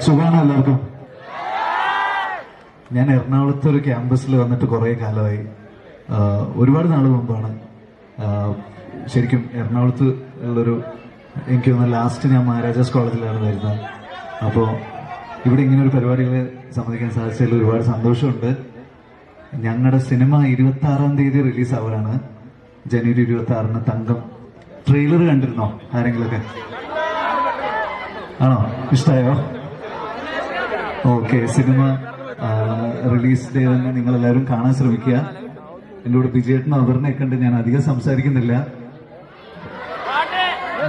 സുഖാണ് എല്ലാവർക്കും. ഞാൻ എറണാകുളത്ത് ഒരു ക്യാമ്പസിൽ വന്നിട്ട് കുറേ കാലമായി. ഒരുപാട് നാൾ മുമ്പാണ് ശരിക്കും എറണാകുളത്ത് ഉള്ളൊരു, എനിക്ക് തോന്നുന്നു ലാസ്റ്റ് ഞാൻ മഹാരാജാസ് കോളേജിലാണ് വരുന്നത്. അപ്പോൾ ഇവിടെ ഇങ്ങനെ ഒരു പരിപാടികൾ സമ്മതിക്കാൻ സാധിച്ചതിൽ ഒരുപാട് സന്തോഷമുണ്ട്. ഞങ്ങളുടെ സിനിമ 26-ാം തീയതി റിലീസ് ആവാനാണ്. ജനുവരി 26-ന് തങ്കം. ട്രെയിലർ കണ്ടിരുന്നോ ആരെങ്കിലൊക്കെ? ആണോ? ഇഷ്ടമായോ? ഓക്കെ. സിനിമ റിലീസ് ഡേ തന്നെ നിങ്ങളെല്ലാവരും കാണാൻ ശ്രമിക്കുക. എൻ്റെ കൂടെ വിജയേട്ടനും അവരിനെയൊക്കെ ഉണ്ട്. ഞാൻ അധികം സംസാരിക്കുന്നില്ല,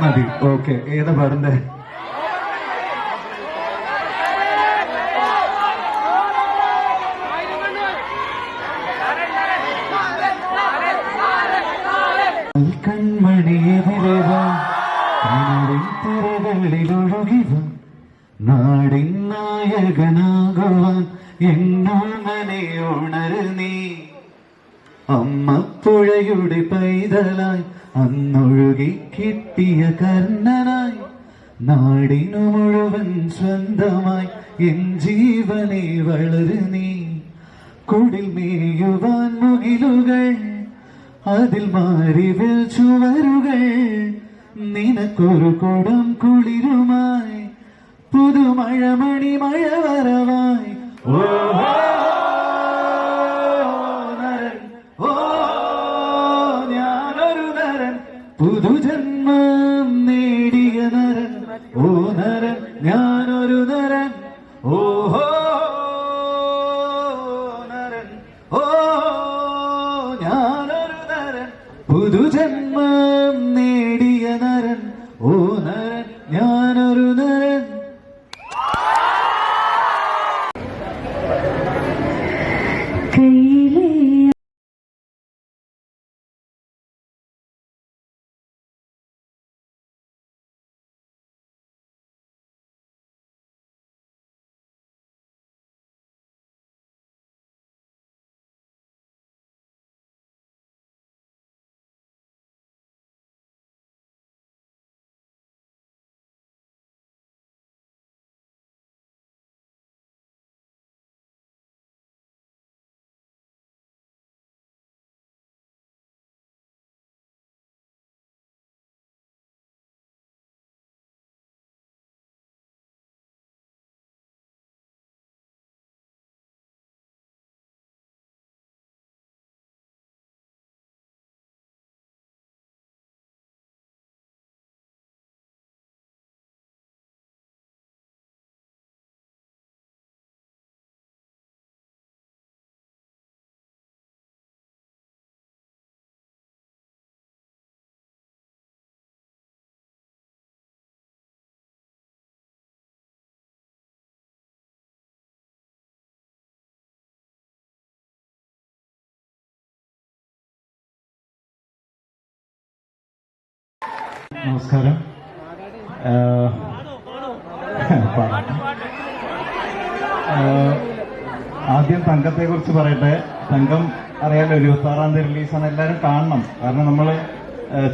മതി. ഓക്കെ. ഏതാ പാടണ്ടേ? നാടിൻ നായകനാകുവാൻ എന്നോമനെ ഉണരു നീ. അമ്മപ്പുഴയുടെ പൈതലായി അന്നൊഴുകി കിട്ടിയ കർണനായി നാടിനു മുഴുവൻ സ്വന്തമായി എൻ ജീവനെ വളരു നീ. കുടിൽ മേയുവാൻ മുകിലുകൾ, അതിൽ മാറിവിൽ ചുവരുകൾ, നിനക്കൊരു കുടം കുളിരുമായി പുതുമഴമണി മഴ വരവായി. ഓ നരൻ, ഓ ഞാനൊരു നരൻ, പുതുജന്മം നേടിയ നരൻ. ഓ നരൻ, ഞാനൊരു നരൻ. ഓഹോ നരൻ, ഓ ഞാനൊരു നരൻ, പുതുജന്മം നേടിയ നരൻ. ഓ നരൻ, ഞാനൊരു നരൻ. നമസ്കാരം. ആദ്യം തങ്കത്തെ കുറിച്ച് പറയട്ടെ. തങ്കം അറിയാലോ, 26-ാം തീയതി റിലീസാണ്. എല്ലാവരും കാണണം. കാരണം നമ്മൾ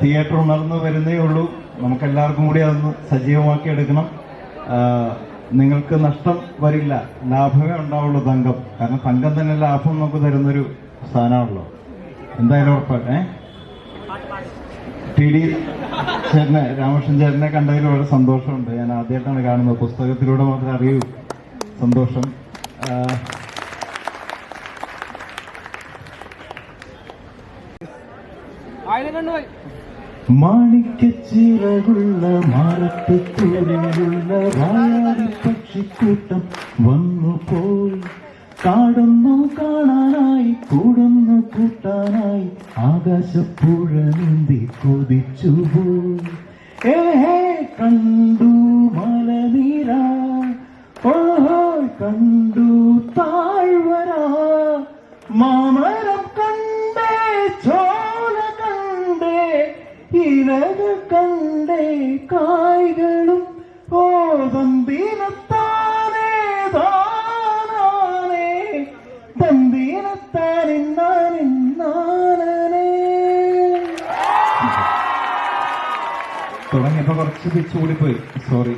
തിയേറ്റർ ഉണർന്നു വരുന്നേ ഉള്ളൂ. നമുക്കെല്ലാവർക്കും കൂടി അതൊന്ന് സജീവമാക്കി എടുക്കണം. നിങ്ങൾക്ക് നഷ്ടം വരില്ല, ലാഭമേ ഉണ്ടാവുള്ളൂ തങ്കം. കാരണം തങ്കം തന്നെ ലാഭം നമുക്ക് തരുന്നൊരു സ്ഥാനമാണല്ലോ. എന്തായാലും ഉറപ്പാട്ടെ. ടി.ഡി. ചേട്ടനെ, രാമകൃഷ്ണൻ ചേട്ടനെ കണ്ടതിൽ വളരെ സന്തോഷമുണ്ട്. ഞാൻ ആദ്യമായിട്ടാണ് കാണുന്നത്. പുസ്തകത്തിലൂടെ മാത്രമേ അറിയൂ. സന്തോഷം. മാണിക്കച്ചിറകുള്ള മാറത്തുകൂടിയുള്ള വായാടി പക്ഷിക്കൂട്ടം വന്നു പോയി. കാടൊന്നു കാണാനായി, കൂടൊന്നു കൂട്ടാനായി, ആകാശപ്പുഴ നീന്തി കൊതിച്ചുപോയി. ഏഹേ കണ്ടു മലനീര, ഓഹോ കണ്ടു താഴ്വര, മാമരം കണ്ടേ, ചോല കണ്ടേ, ഇരകൾ കണ്ടേ, കായ്കളും തമ്പീനത്താനേ താനേ, തമ്പീനത്താനിന്നാനേ. തുടങ്ങിയപ്പോ കുറച്ച് പിച്ച് കൂടിപ്പോയി, സോറി.